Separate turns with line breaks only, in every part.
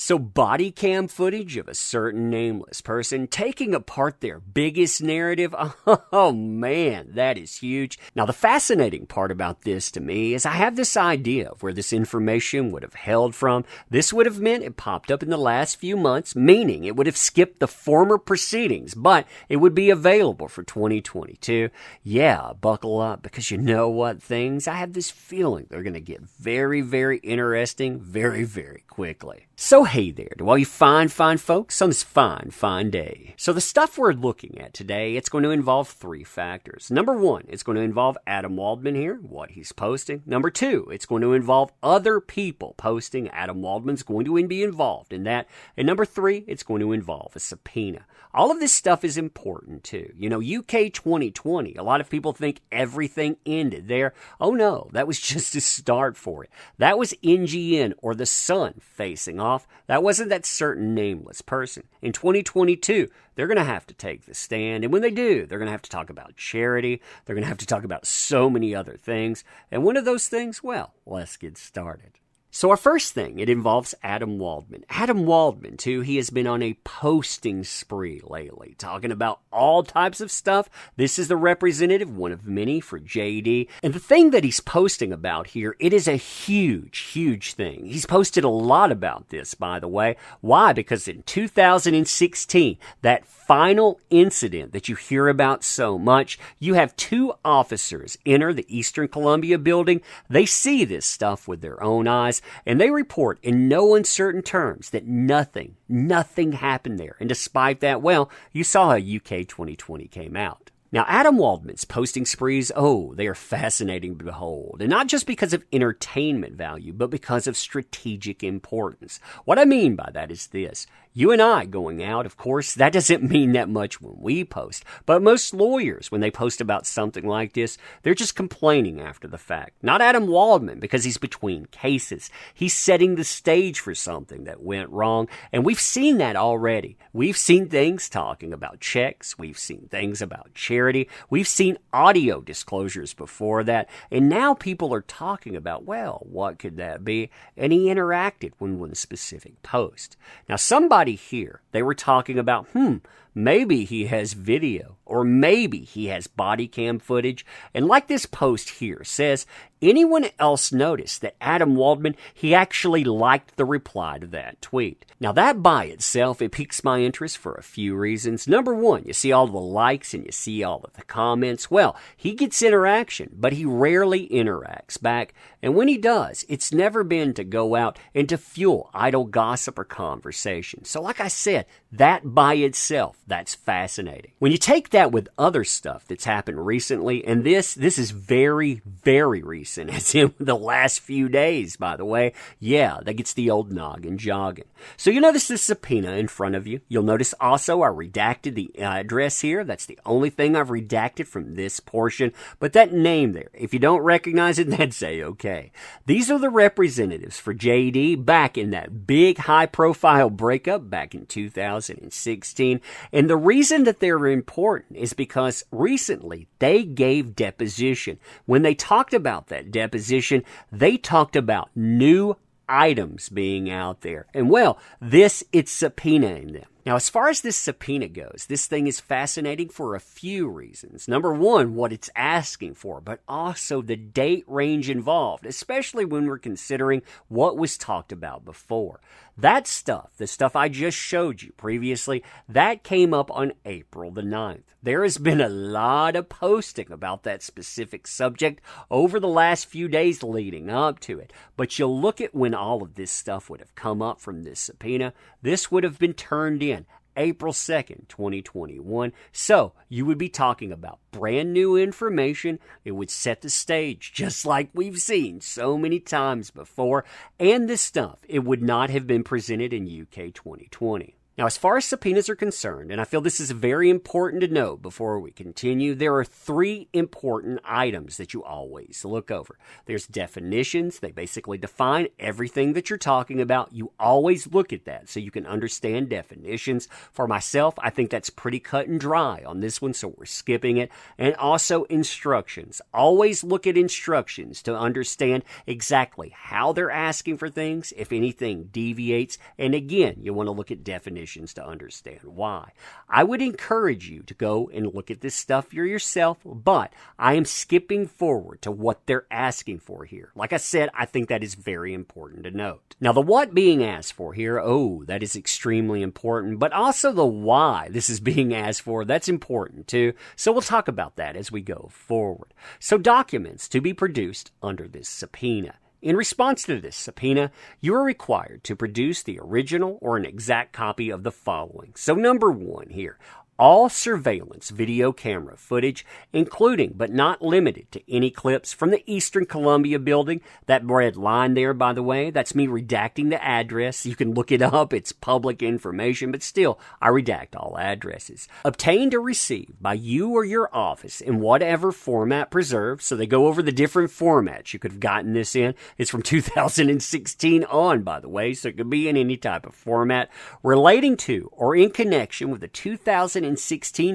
So body cam footage of a certain nameless person taking apart their biggest narrative, oh man, that is huge. Now the fascinating part about this to me is I have this idea of where this information would have held from. This would have meant it popped up in the last few months, meaning it would have skipped the former proceedings, but it would be available for 2022. Yeah, buckle up, because you know what, things, I have this feeling they're going to get very, very interesting very, very quickly. So hey there to all you fine folks on this fine day. So the stuff we're looking at today, it's going to involve three factors. Number one, it's going to involve Adam Waldman here, what he's posting. Number two, it's going to involve other people posting. Adam Waldman's going to be involved in that. And number three, it's going to involve a subpoena. All of this stuff is important too. You know, UK 2020, a lot of people think everything ended there. Oh no, that was just a start for it. That was NGN, or the Sun, facing off. That wasn't that certain nameless person. In 2022, they're going to have to take the stand. And when they do, they're going to have to talk about charity. They're going to have to talk about so many other things. And one of those things, well, let's get started. So our first thing, it involves Adam Waldman. Adam Waldman, too, he has been on a posting spree lately, talking about all types of stuff. This is the representative, one of many, for JD. And the thing that he's posting about here, it is a huge thing. He's posted a lot about this, by the way. Why? Because in 2016, that final incident that you hear about so much, you have two officers enter the Eastern Columbia building. They see this stuff with their own eyes, and they report in no uncertain terms that nothing happened there. And despite that, well, you saw how UK 2020 came out. Now, Adam Waldman's posting sprees, oh, they are fascinating to behold. And not just because of entertainment value, but because of strategic importance. What I mean by that is this. You and I going out, of course, that doesn't mean that much when we post. But most lawyers, when they post about something like this, they're just complaining after the fact. Not Adam Waldman, because he's between cases. He's setting the stage for something that went wrong. And we've seen that already. We've seen things talking about checks. We've seen things about charity. We've seen audio disclosures before that. And now people are talking about, well, what could that be? And he interacted with one specific post. Now, somebody here, they were talking about, maybe he has video, or maybe he has body cam footage. And like this post here says, anyone else notice that Adam Waldman, he actually liked the reply to that tweet? Now that by itself, it piques my interest for a few reasons. Number one, you see all the likes and you see all of the comments. Well, he gets interaction, but he rarely interacts back. And when he does, it's never been to go out and to fuel idle gossip or conversation. So like I said, that by itself, that's fascinating. When you take that with other stuff that's happened recently, and this is very, very recent, as in the last few days, by the way, yeah, that gets the old noggin jogging. So you'll notice the subpoena in front of you. You'll notice also I redacted the address here. That's the only thing I've redacted from this portion. But that name there, if you don't recognize it, then say okay. These are the representatives for JD back in that big high-profile breakup back in 2016. And the reason that they're important is because recently they gave deposition. When they talked about that deposition, they talked about new items being out there. And well, it's subpoenaing them. Now, as far as this subpoena goes, this thing is fascinating for a few reasons. Number one, what it's asking for, but also the date range involved, especially when we're considering what was talked about before. That stuff, the stuff I just showed you previously, that came up on April the 9th. There has been a lot of posting about that specific subject over the last few days leading up to it. But you'll look at when all of this stuff would have come up from this subpoena. This would have been turned in April 2nd, 2021. So you would be talking about brand new information. It would set the stage just like we've seen so many times before. And this stuff, it would not have been presented in UK 2020. Now, as far as subpoenas are concerned, and I feel this is very important to know before we continue, there are three important items that you always look over. There's definitions. They basically define everything that you're talking about. You always look at that so you can understand definitions. For myself, I think that's pretty cut and dry on this one, so we're skipping it. And also instructions. Always look at instructions to understand exactly how they're asking for things, if anything deviates. And again, you want to look at definitions to understand why. I would encourage you to go and look at this stuff for yourself, but I am skipping forward to what they're asking for here. Like I said, I think that is very important to note. Now, the what being asked for here, that is extremely important, but also the why this is being asked for, that's important too. So we'll talk about that as we go forward. So documents to be produced under this subpoena. In response to this subpoena, you are required to produce the original or an exact copy of the following. So number one here, all surveillance video camera footage, including but not limited to any clips from the Eastern Columbia building. That red line there, by the way, that's me redacting the address. You can look it up. It's public information, but still, I redact all addresses. Obtained or received by you or your office in whatever format preserved. So they go over the different formats you could have gotten this in. It's from 2016 on, by the way, so it could be in any type of format relating to or in connection with the 2016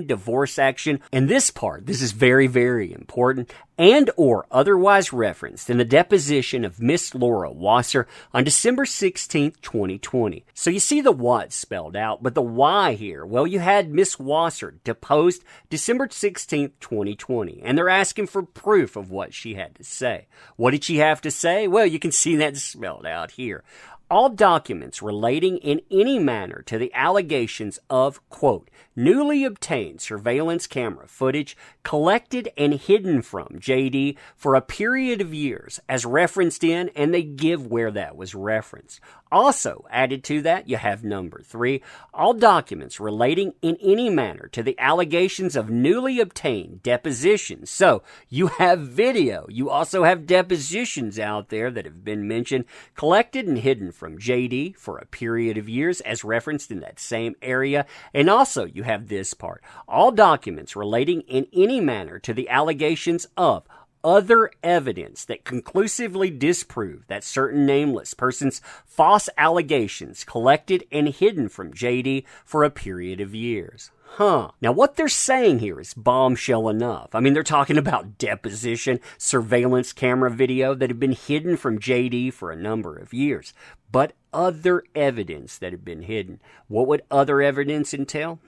divorce action. And this part, this is very, very important, and or otherwise referenced in the deposition of Miss Laura Wasser on December 16th, 2020. So you see the what spelled out, but the why here, well, you had Miss Wasser deposed December 16th, 2020, and they're asking for proof of what she had to say. What did she have to say? Well, you can see that spelled out here. All documents relating in any manner to the allegations of, quote, newly obtained surveillance camera footage collected and hidden from JD for a period of years as referenced in, and they give where that was referenced. Also added to that, you have number 3, all documents relating in any manner to the allegations of newly obtained depositions. So you have video. You also have depositions out there that have been mentioned, collected and hidden from JD for a period of years as referenced in that same area. And also you have this part, all documents relating in any manner to the allegations of other evidence that conclusively disprove that certain nameless person's false allegations collected and hidden from JD for a period of years. Now, what they're saying here is bombshell enough. I mean, they're talking about deposition, surveillance camera video that have been hidden from JD for a number of years. But other evidence that had been hidden. What would other evidence entail?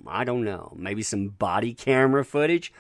I don't know. Maybe some body camera footage?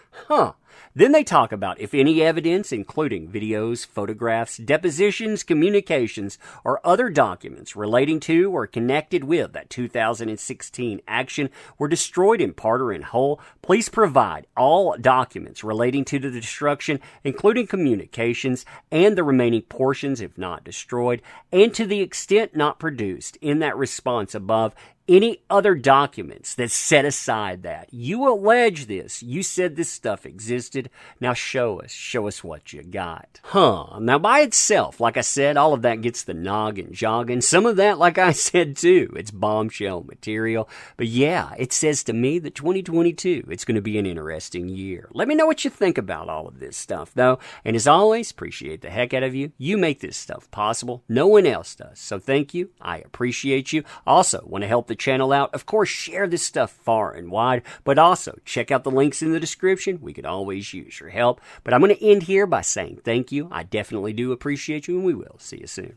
Then they talk about if any evidence, including videos, photographs, depositions, communications, or other documents relating to or connected with that 2016 action were destroyed in part or in whole, please provide all documents relating to the destruction, including communications and the remaining portions if not destroyed, and to the extent not produced in that response above, any other documents that set aside that. You allege this. You said this stuff existed. Now show us what you got. Now by itself, like I said, all of that gets the noggin jogging. Some of that, like I said too, it's bombshell material. But yeah, it says to me that 2022, it's going to be an interesting year. Let me know what you think about all of this stuff though. And as always, appreciate the heck out of you. You make this stuff possible. No one else does. So thank you. I appreciate you. Also, want to help the channel out, of course, share this stuff far and wide, but also check out the links in the description. We could always use your help. But I'm going to end here by saying thank you. I definitely do appreciate you, and we will see you soon.